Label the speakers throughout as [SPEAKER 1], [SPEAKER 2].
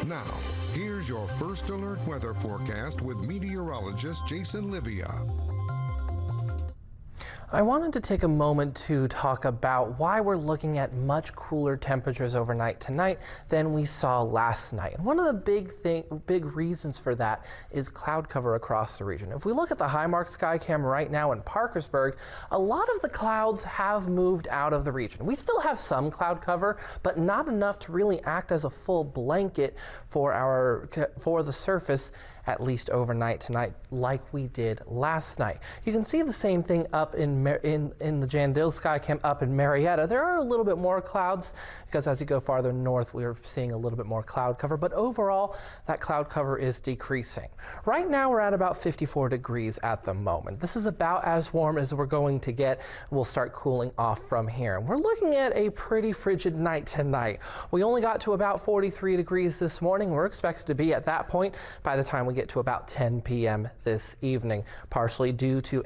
[SPEAKER 1] Now, here's your first alert weather forecast with meteorologist Jason Livia.
[SPEAKER 2] I wanted to take a moment to talk about why we're looking at much cooler temperatures overnight tonight than we saw last night. And one of the big reasons for that is cloud cover across the region. If we look at the Highmark Skycam right now in Parkersburg, a lot of the clouds have moved out of the region. We still have some cloud cover, but not enough to really act as a full blanket for the surface, at least overnight tonight, like we did last night. You can see the same thing up in the Jan Dill Skycam up in Marietta. There are a little bit more clouds because as you go farther north, we're seeing a little bit more cloud cover, but overall, that cloud cover is decreasing. Right now, we're at about 54 degrees at the moment. This is about as warm as we're going to get. We'll start cooling off from here. We're looking at a pretty frigid night tonight. We only got to about 43 degrees this morning. We're expected to be at that point by the time we get to about 10 p.m. this evening, partially due to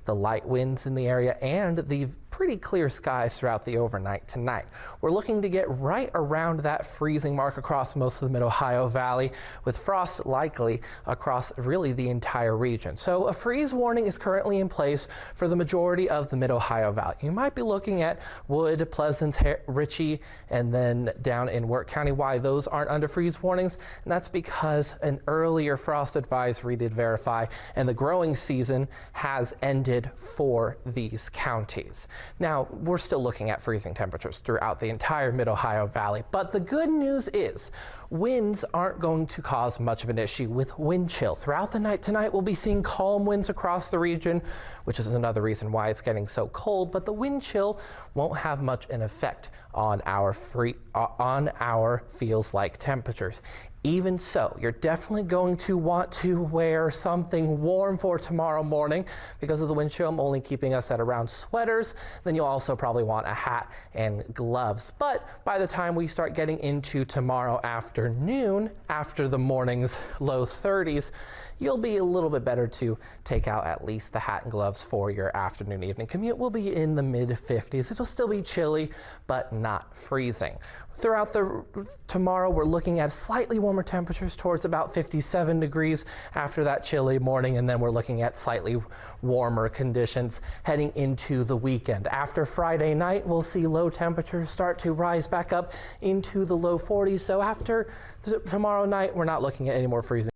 [SPEAKER 2] the light winds in the area and the pretty clear skies throughout the overnight tonight. We're looking to get right around that freezing mark across most of the Mid-Ohio Valley, with frost likely across really the entire region. So a freeze warning is currently in place for the majority of the Mid-Ohio Valley. You might be looking at Wood, Pleasant, Ritchie, and then down in Wirt County. Why those aren't under freeze warnings? And that's because an earlier frost advisory did verify, and the growing season has ended for these counties. Now, we're still looking at freezing temperatures throughout the entire Mid-Ohio Valley, but the good news is winds aren't going to cause much of an issue with wind chill. Throughout the night tonight, we'll be seeing calm winds across the region, which is another reason why it's getting so cold, but the wind chill won't have much an effect on our feels-like temperatures. Even so, you're definitely going to want to wear something warm for tomorrow morning because of the wind chill only keeping us at around sweaters. Then you'll also probably want a hat and gloves. But by the time we start getting into tomorrow afternoon, after the morning's low 30s, you'll be a little bit better to take out at least the hat and gloves for your afternoon evening commute. Will be in the mid 50s. It'll still be chilly, but not freezing. Throughout tomorrow, we're looking at slightly warmer temperatures towards about 57 degrees after that chilly morning, and then we're looking at slightly warmer conditions heading into the weekend. After Friday night, we'll see low temperatures start to rise back up into the low 40s. So after tomorrow night, we're not looking at any more freezing.